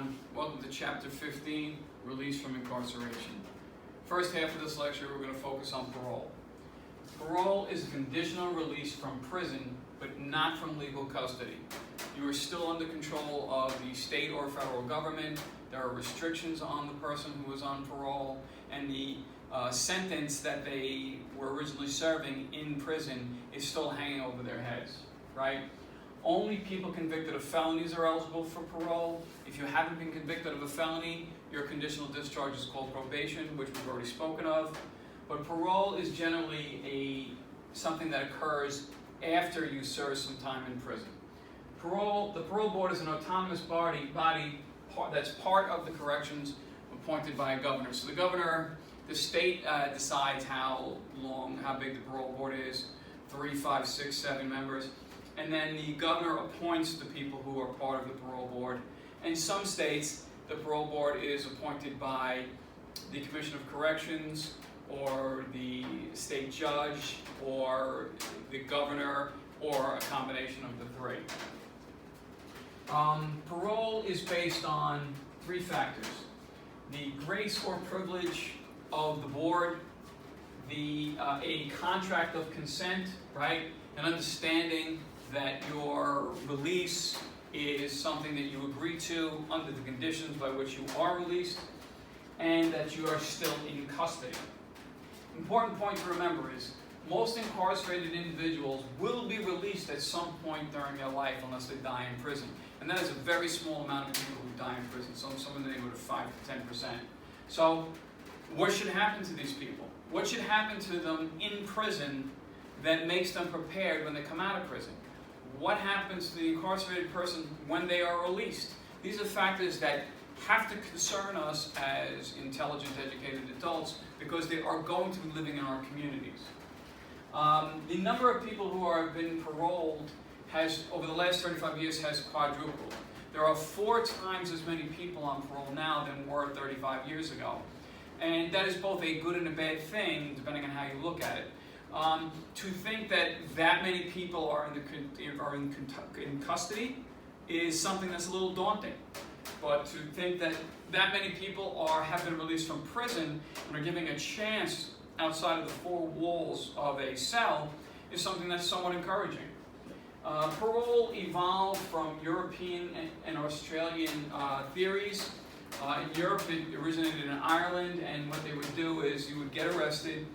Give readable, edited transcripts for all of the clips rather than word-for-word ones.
everyone. Welcome to Chapter 15, Release from Incarceration. First half of this lecture, we're going to focus on parole. Parole is a conditional release from prison, but not from legal custody. You are still under control of the state or federal government. There are restrictions on the person who is on parole, and the sentence that they were originally serving in prison is still hanging over their heads, right? Only people convicted of felonies are eligible for parole. If you haven't been convicted of a felony, your conditional discharge is called probation, which we've already spoken of. But parole is generally something that occurs after you serve some time in prison. The parole board is an autonomous body that's part of the corrections appointed by a governor. So the state decides how big the parole board is, 3, 5, 6, 7 members. And then the governor appoints the people who are part of the parole board. In some states, the parole board is appointed by the Commission of Corrections, or the state judge, or the governor, or a combination of the three. Parole is based on 3 factors: the grace or privilege of the board, a contract of consent, right, an understanding that your release is something that you agree to under the conditions by which you are released, and that you are still in custody. Important point to remember is most incarcerated individuals will be released at some point during their life unless they die in prison. And that is a very small amount of people who die in prison, some in the neighborhood of 5 to 10%. So what should happen to these people? What should happen to them in prison that makes them prepared when they come out of prison? What happens to the incarcerated person when they are released? These are factors that have to concern us as intelligent, educated adults, because they are going to be living in our communities. The number of people who have been paroled over the last 35 years has quadrupled. There are 4 times as many people on parole now than were 35 years ago. And that is both a good and a bad thing, depending on how you look at it. To think that many people are in custody is something that's a little daunting. But to think that many people have been released from prison and are giving a chance outside of the 4 walls of a cell is something that's somewhat encouraging. Parole evolved from European and Australian theories. In Europe, it originated in Ireland, and what they would do is you would get arrested,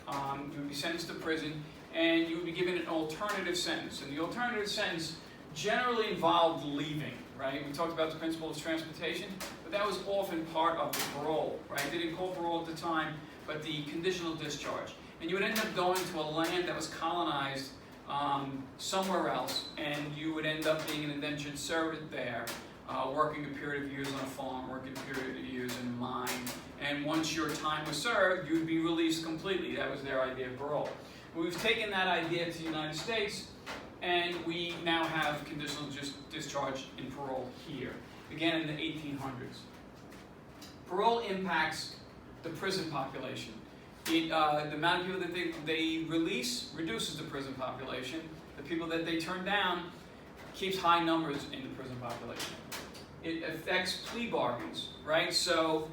you would be sentenced to prison, and you would be given an alternative sentence. And the alternative sentence generally involved leaving, right? We talked about the principle of transportation, but that was often part of the parole, right? They didn't call parole at the time, but the conditional discharge. And you would end up going to a land that was colonized somewhere else, and you would end up being an indentured servant there, working a period of years on a farm, working a period of years in a mine, and once your time was served, you'd be released completely. That was their idea of parole. We've taken that idea to the United States, and we now have conditional discharge in parole here, again in the 1800s. Parole impacts the prison population. The amount of people that they release reduces the prison population. The people that they turn down keeps high numbers in the prison population. It affects plea bargains, right? So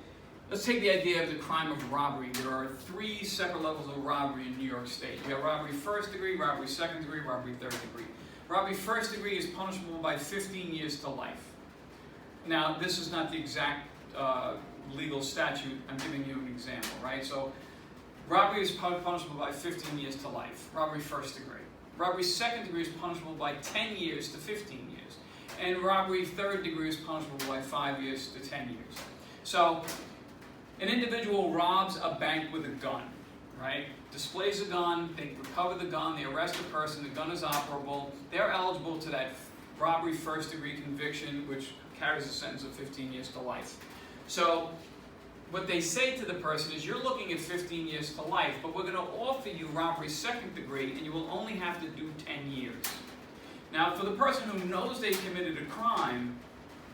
let's take the idea of the crime of robbery. There are 3 separate levels of robbery in New York State. You have robbery 1st degree, robbery 2nd degree, robbery 3rd degree. Robbery 1st degree is punishable by 15 years to life. Now, this is not the exact legal statute. I'm giving you an example, right? So robbery is punishable by 15 years to life, robbery 1st degree. Robbery 2nd degree is punishable by 10 years to 15 years. And robbery 3rd degree is punishable by 5 years to 10 years. So an individual robs a bank with a gun, right? Displays a gun, they recover the gun, they arrest the person, the gun is operable. They're eligible to that robbery 1st degree conviction, which carries a sentence of 15 years to life. So what they say to the person is, you're looking at 15 years to life, but we're going to offer you robbery 2nd degree, and you will only have to do 10 years. Now, for the person who knows they committed a crime,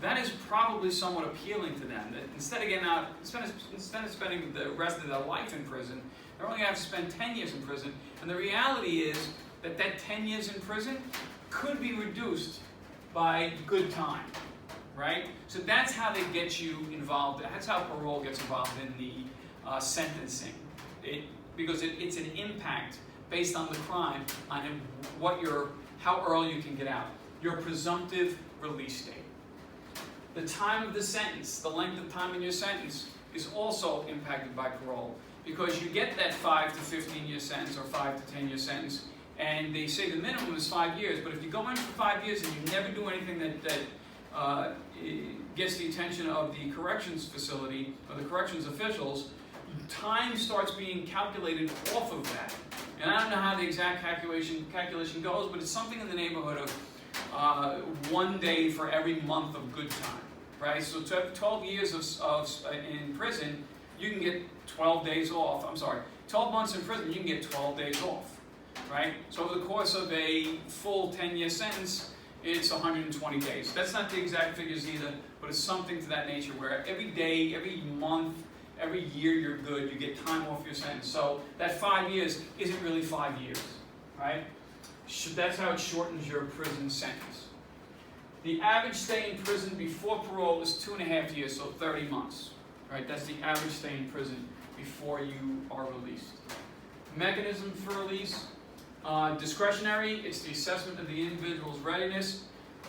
that is probably somewhat appealing to them. That instead of spending the rest of their life in prison, they're only going to have to spend 10 years in prison. And the reality is that 10 years in prison could be reduced by good time, right? So that's how they get you involved. That's how parole gets involved in the sentencing. Because it's an impact based on the crime on how early you can get out. Your presumptive release date. The time of the sentence, the length of time in your sentence, is also impacted by parole. Because you get that 5 to 15 year sentence or 5 to 10 year sentence, and they say the minimum is 5 years, but if you go in for 5 years and you never do anything that gets the attention of the corrections facility or the corrections officials, time starts being calculated off of that. And I don't know how the exact calculation goes, but it's something in the neighborhood of 1 day for every month of good time, right? So to have 12 years in prison, you can get 12 days off. 12 months in prison, you can get 12 days off, right? So over the course of a full 10-year sentence, it's 120 days. That's not the exact figures either, but it's something to that nature where every day, every month, every year you're good, you get time off your sentence. So that 5 years isn't really 5 years, right? That's how it shortens your prison sentence. The average stay in prison before parole is 2.5 years, so 30 months, right? That's the average stay in prison before you are released. Mechanism for release, discretionary, it's the assessment of the individual's readiness.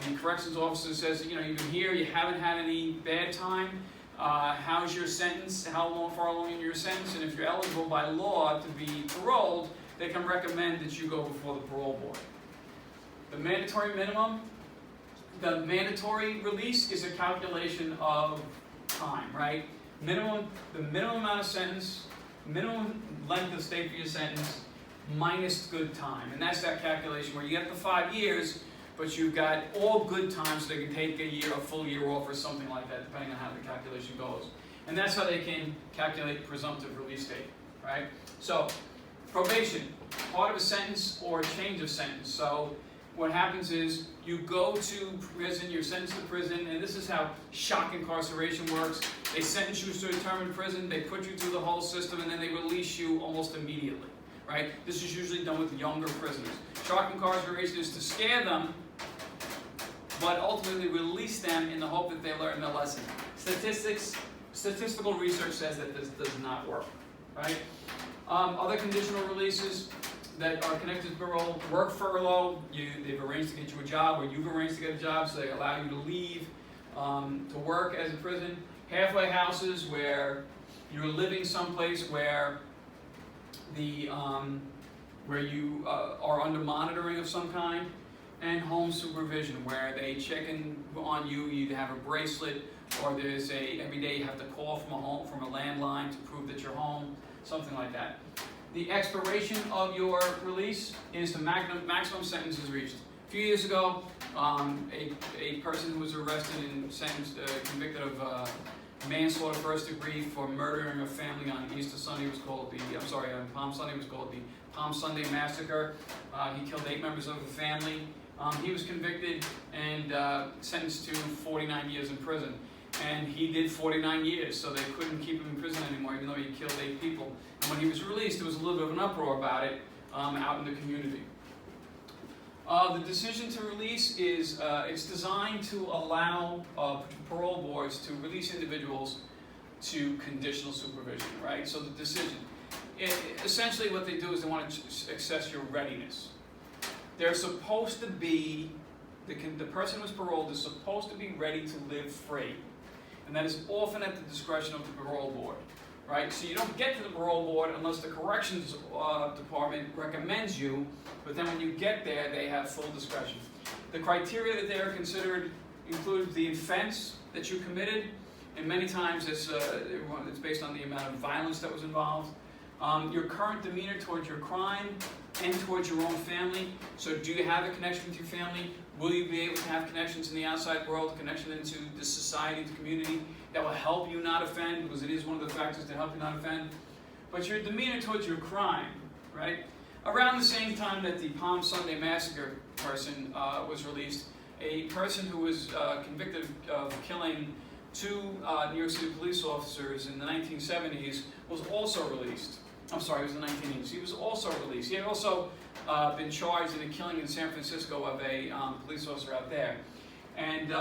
The corrections officer says, you've been here, you haven't had any bad time. How's your sentence? How far along in your sentence? And if you're eligible by law to be paroled, they can recommend that you go before the parole board. The mandatory minimum, the mandatory release is a calculation of time, right? The minimum amount of sentence, minimum length of stay for your sentence, minus good time. And that's that calculation where you get the 5 years, but you've got all good times, so they can take a full year off or something like that, depending on how the calculation goes. And that's how they can calculate presumptive release date, right? So, probation, part of a sentence or a change of sentence. So, what happens is you go to prison, you're sentenced to prison, and this is how shock incarceration works. They sentence you to a term in prison, they put you through the whole system, and then they release you almost immediately, right? This is usually done with younger prisoners. Shock incarceration is to scare them, but ultimately release them in the hope that they learn their lesson. Statistical research says that this does not work, right? Other conditional releases that are connected to parole, work furlough, they've arranged to get you a job, or you've arranged to get a job, so they allow you to leave to work as a prison. Halfway houses, where you're living someplace where you are under monitoring of some kind. And home supervision, where they check in on you, you have a bracelet, or every day you have to call from a landline to prove that you're home, something like that. The expiration of your release is the maximum sentence is reached. A few years ago, a person who was arrested and sentenced, convicted of manslaughter first degree for murdering a family on Easter Sunday on Palm Sunday was called the Palm Sunday Massacre. He killed 8 members of the family. He was convicted and sentenced to 49 years in prison. And he did 49 years, so they couldn't keep him in prison anymore, even though he killed 8 people. And when he was released, there was a little bit of an uproar about it out in the community. The decision to release is it's designed to allow parole boards to release individuals to conditional supervision, right? So the decision, essentially what they do is they want to assess your readiness. They're supposed to be, the person who's paroled is supposed to be ready to live free. And that is often at the discretion of the parole board, right? So you don't get to the parole board unless the corrections department recommends you, but then when you get there, they have full discretion. The criteria that they are considered include the offense that you committed, and many times it's based on the amount of violence that was involved. Your current demeanor towards your crime and towards your own family. So do you have a connection with your family? Will you be able to have connections in the outside world, connection into the society, the community, that will help you not offend, because it is one of the factors to help you not offend. But your demeanor towards your crime, right? Around the same time that the Palm Sunday Massacre person was released, a person who was convicted of killing 2 New York City police officers in the 1970s was also released. I'm sorry, it was the 1980s. He was also released. He had also been charged in a killing in San Francisco of a police officer out there. And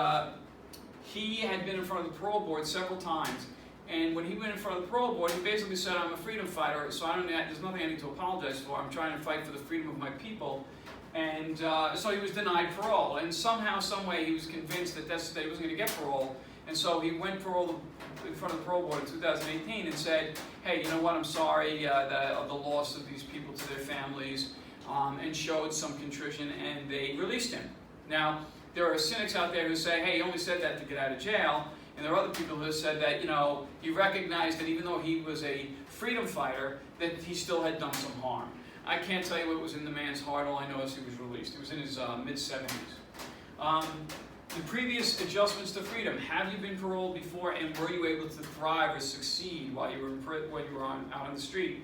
he had been in front of the parole board several times. And when he went in front of the parole board, he basically said, I'm a freedom fighter, so there's nothing I need to apologize for. I'm trying to fight for the freedom of my people. And so he was denied parole. And somehow, some way, he was convinced that he wasn't going to get parole. And so he went parole in front of the parole board in 2018 and said, hey, you know what, I'm sorry of the loss of these people to their families, and showed some contrition, and they released him. Now, there are cynics out there who say, hey, he only said that to get out of jail. And there are other people who have said that, he recognized that even though he was a freedom fighter, that he still had done some harm. I can't tell you what was in the man's heart. All I know is he was released. He was in his mid-70s. The previous adjustments to freedom. Have you been paroled before, and were you able to thrive or succeed while you were out on the street?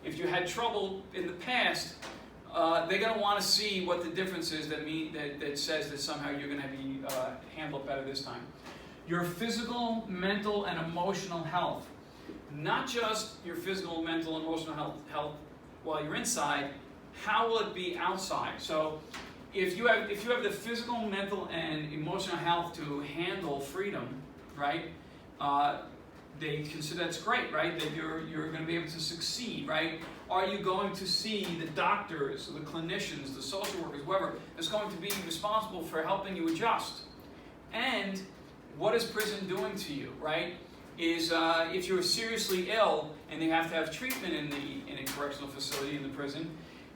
If you had trouble in the past, they're going to want to see what the difference is that says that somehow you're going to be handled better this time. Your physical, mental, and emotional health. Not just your physical, mental, and emotional health while you're inside, how will it be outside? So if you have the physical, mental, and emotional health to handle freedom, right, they consider that's great, right, that you're going to be able to succeed, right? Are you going to see the doctors, the clinicians, the social workers, whoever is going to be responsible for helping you adjust? And what is prison doing to you, right? Is if you're seriously ill and they have to have treatment in a correctional facility in the prison,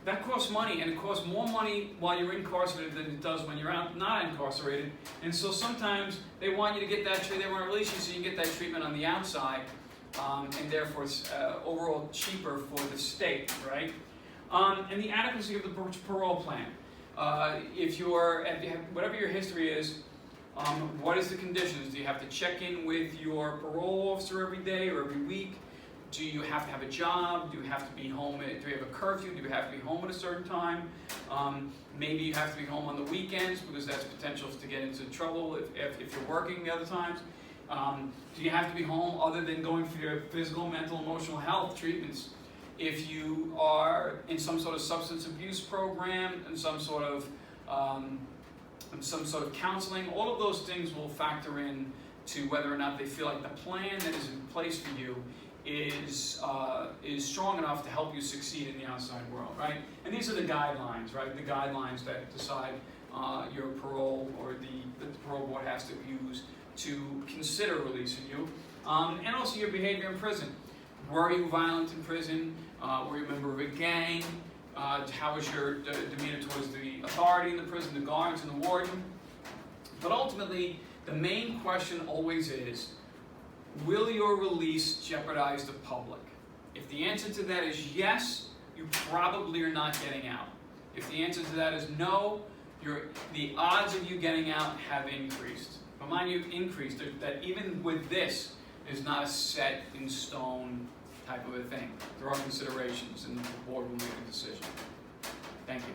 that costs money, and it costs more money while you're incarcerated than it does when you're not incarcerated. And so sometimes they want you to get that treatment, they want to release you so you can get that treatment on the outside, and therefore it's overall cheaper for the state, right? And the adequacy of the parole plan. Whatever your history is, what is the conditions? Do you have to check in with your parole officer every day or every week? Do you have to have a job? Do you have to be home? Do you have a curfew? Do you have to be home at a certain time? Maybe you have to be home on the weekends because that's potential to get into trouble if you're working the other times. Do you have to be home other than going for your physical, mental, emotional health treatments? If you are in some sort of substance abuse program and some sort of counseling, all of those things will factor in to whether or not they feel like the plan that is in place for you is strong enough to help you succeed in the outside world, right? And these are the guidelines, right? The guidelines that decide your parole, or that the parole board has to use to consider releasing you, and also your behavior in prison. Were you violent in prison? Were you a member of a gang? How was your demeanor towards the authority in the prison, the guards and the warden? But ultimately, the main question always is, will your release jeopardize the public? If the answer to that is yes, you probably are not getting out. If the answer to that is no, the odds of you getting out have increased. But mind you, increased. That even with this is not a set in stone type of a thing. There are considerations, and the board will make a decision. Thank you.